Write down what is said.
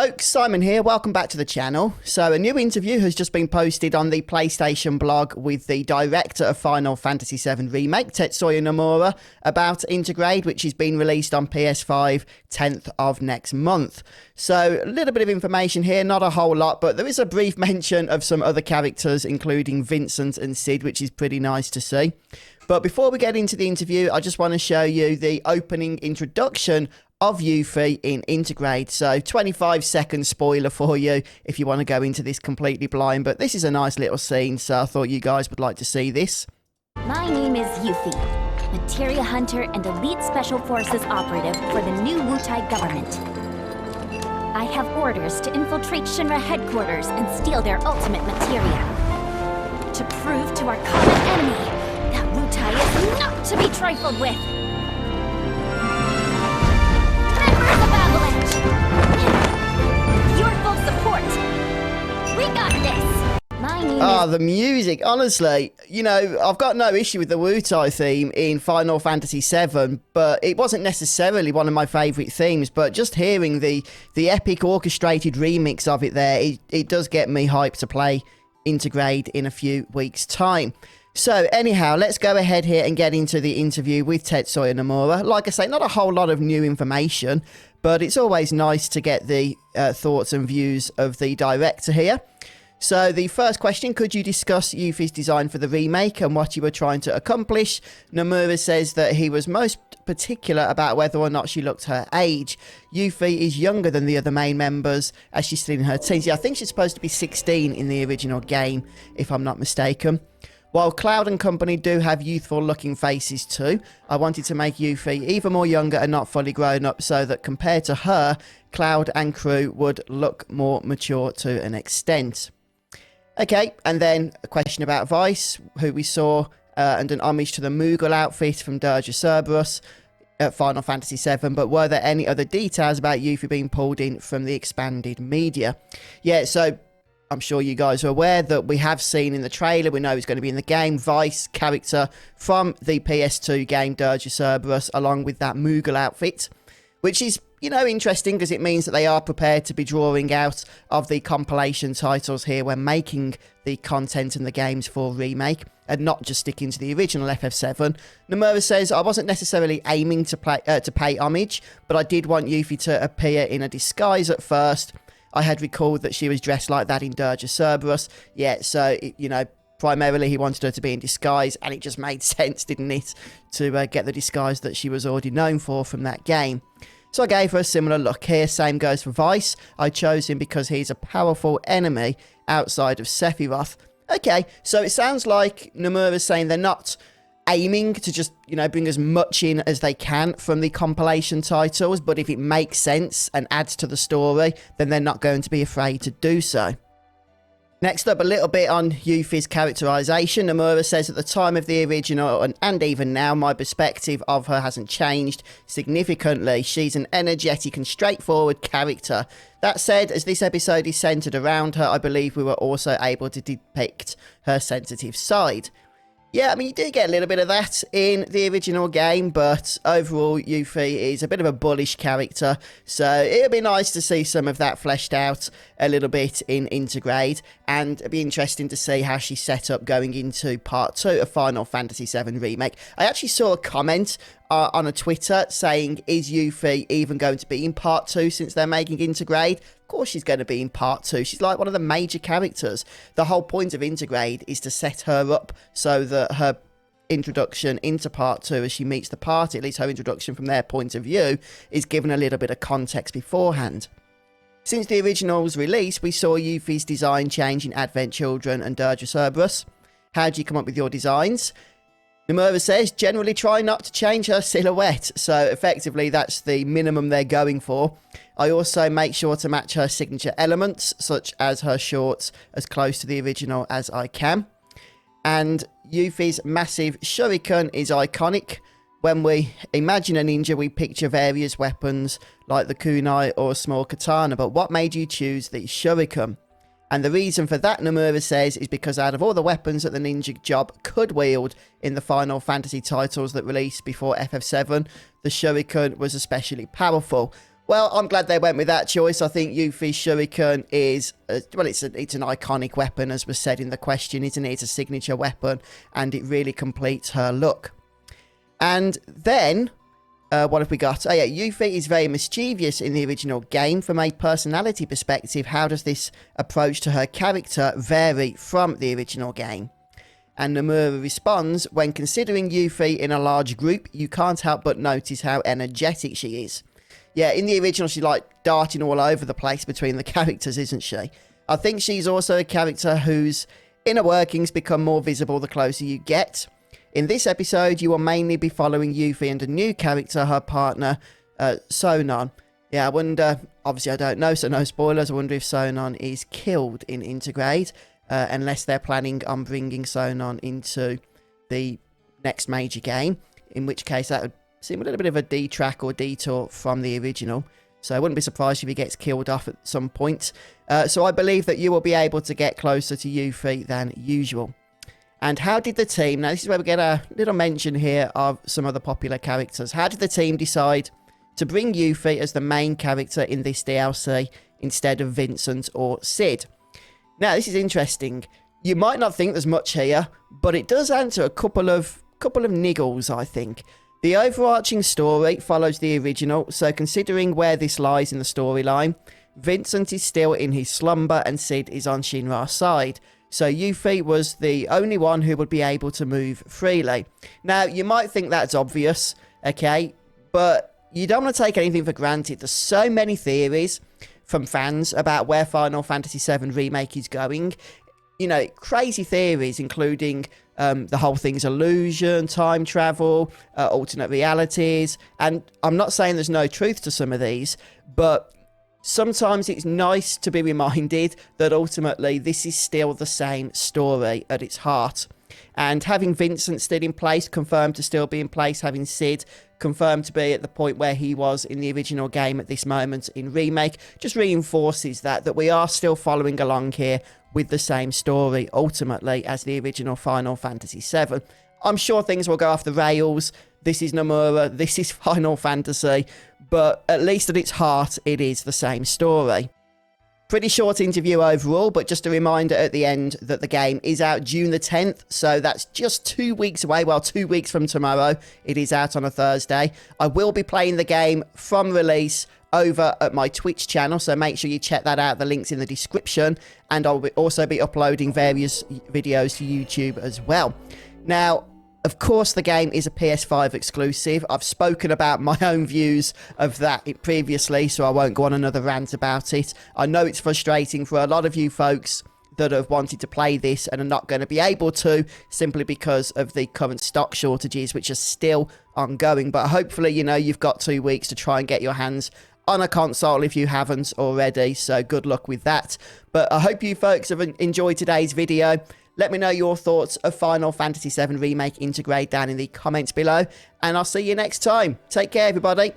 folks, Simon here, welcome back to the channel. So a new interview has just been posted on the PlayStation blog with the director of Final Fantasy VII Remake, Tetsuya Nomura, about Intergrade, which is being released on PS5 10th of next month. So a little bit of information here, not a whole lot, but there is a brief mention of some other characters, including Vincent and Cid, which is pretty nice to see. But before we get into the interview, I just want to show you the opening introduction of Yuffie in Intergrade. So 25-second spoiler for you if you want to go into this completely blind, but this is a nice little scene, so I thought you guys would like to see this. My name is Yuffie, materia hunter and elite special forces operative for the new Wutai government. I have orders to infiltrate Shinra headquarters and steal their ultimate materia. To prove to our common enemy that Wutai is not to be trifled with. Your full support. We got this. My name is... the music, honestly, you know, I've got no issue with the Wutai theme in Final Fantasy VII, but it wasn't necessarily one of my favourite themes, but just hearing the epic orchestrated remix of it there, it does get me hyped to play Intergrade in a few weeks' time. So anyhow, let's go ahead here and get into the interview with Tetsuya Nomura. Like I say, not a whole lot of new information, but it's always nice to get the thoughts and views of the director here. So the first question, could you discuss Yuffie's design for the remake and what you were trying to accomplish? Nomura says that he was most particular about whether or not she looked her age. Yuffie is younger than the other main members as she's still in her teens. Yeah, I think she's supposed to be 16 in the original game, if I'm not mistaken. While Cloud and company do have youthful looking faces too, I wanted to make Yuffie even more younger and not fully grown up so that compared to her, Cloud and crew would look more mature to an extent. Okay, and then a question about Vice, who we saw, and an homage to the Moogle outfit from Dirge Cerberus at Final Fantasy VII, but were there any other details about Yuffie being pulled in from the expanded media? Yeah, so I'm sure you guys are aware that we have seen in the trailer, we know he's going to be in the game, Vice character from the PS2 game Dirge Cerberus, along with that Moogle outfit, which is, you know, interesting because it means that they are prepared to be drawing out of the compilation titles here when making the content and the games for Remake, and not just sticking to the original FF7. Nomura says, I wasn't necessarily aiming to pay homage, but I did want Yuffie to appear in a disguise at first. I had recalled that she was dressed like that in Dirge Cerberus. Yeah, so, you know, primarily he wanted her to be in disguise, and it just made sense, didn't it, to get the disguise that she was already known for from that game. So I gave her a similar look here. Same goes for Vice. I chose him because he's a powerful enemy outside of Sephiroth. Okay, so it sounds like Nomura's saying they're not aiming to just, you know, bring as much in as they can from the compilation titles, but if it makes sense and adds to the story, then they're not going to be afraid to do so. Next up, a little bit on Yuffie's characterization. Nomura says at the time of the original and even now, my perspective of her hasn't changed significantly. She's an energetic and straightforward character. That said, as this episode is centered around her, I believe we were also able to depict her sensitive side. Yeah, I mean, you do get a little bit of that in the original game, but overall, Yuffie is a bit of a bullish character, so it'll be nice to see some of that fleshed out a little bit in Intergrade, and it'll be interesting to see how she's set up going into Part 2 of Final Fantasy VII Remake. I actually saw a comment on a Twitter saying, is Yuffie even going to be in Part 2 since they're making Intergrade? Of course she's going to be in Part 2. She's like one of the major characters. The whole point of Intergrade is to set her up so that her introduction into Part 2 as she meets the party, at least her introduction from their point of view, is given a little bit of context beforehand. Since the original's release, we saw Yuffie's design change in Advent Children and Dirge Cerberus. How do you come up with your designs? Nomura says, generally try not to change her silhouette, so effectively that's the minimum they're going for. I also make sure to match her signature elements, such as her shorts, as close to the original as I can. And Yuffie's massive shuriken is iconic. When we imagine a ninja, we picture various weapons, like the kunai or a small katana, but what made you choose the shuriken? And the reason for that, Nomura says, is because out of all the weapons that the ninja job could wield in the Final Fantasy titles that released before FF7, the shuriken was especially powerful. Well, I'm glad they went with that choice. I think Yuffie's shuriken is, well, it's an iconic weapon, as was said in the question, isn't it? It's a signature weapon, and it really completes her look. And then, what have we got? Oh yeah, Yuffie is very mischievous in the original game. From a personality perspective, how does this approach to her character vary from the original game? And Nomura responds, when considering Yuffie in a large group, you can't help but notice how energetic she is. Yeah, in the original, she's like darting all over the place between the characters, isn't she? I think she's also a character whose inner workings become more visible the closer you get. In this episode, you will mainly be following Yuffie and a new character, her partner, Sonon. Yeah, I wonder, obviously I don't know, so no spoilers, I wonder if Sonon is killed in Intergrade, unless they're planning on bringing Sonon into the next major game, in which case that would seem a little bit of a detrack or detour from the original. So I wouldn't be surprised if he gets killed off at some point. So I believe that you will be able to get closer to Yuffie than usual. And how did the team, now this is where we get a little mention here of some of the popular characters. How did the team decide to bring Yuffie as the main character in this DLC instead of Vincent or Cid? Now this is interesting. You might not think there's much here, but it does answer a couple of niggles, I think. The overarching story follows the original, so considering where this lies in the storyline, Vincent is still in his slumber and Cid is on Shinra's side. So Yuffie was the only one who would be able to move freely. Now, you might think that's obvious, okay? But you don't want to take anything for granted. There's so many theories from fans about where Final Fantasy VII Remake is going. You know, crazy theories, including the whole thing's illusion, time travel, alternate realities. And I'm not saying there's no truth to some of these, but sometimes it's nice to be reminded that ultimately this is still the same story at its heart. And having Vincent still in place, confirmed to still be in place, having Cid confirmed to be at the point where he was in the original game at this moment in Remake, just reinforces that we are still following along here with the same story, ultimately, as the original Final Fantasy VII. I'm sure things will go off the rails. This is Nomura, this is Final Fantasy, but at least at its heart, it is the same story. Pretty short interview overall, but just a reminder at the end that the game is out June the 10th, so that's just 2 weeks away. Well, 2 weeks from tomorrow. It is out on a Thursday. I will be playing the game from release over at my Twitch channel, so make sure you check that out. The link's in the description, and I'll also be uploading various videos to YouTube as well. Now, of course, the game is a PS5 exclusive. I've spoken about my own views of that previously, so I won't go on another rant about it. I know it's frustrating for a lot of you folks that have wanted to play this and are not going to be able to, simply because of the current stock shortages, which are still ongoing. But hopefully, you know, you've got 2 weeks to try and get your hands on a console if you haven't already, so good luck with that. But I hope you folks have enjoyed today's video. Let me know your thoughts of Final Fantasy VII Remake Intergrade down in the comments below, and I'll see you next time. Take care, everybody.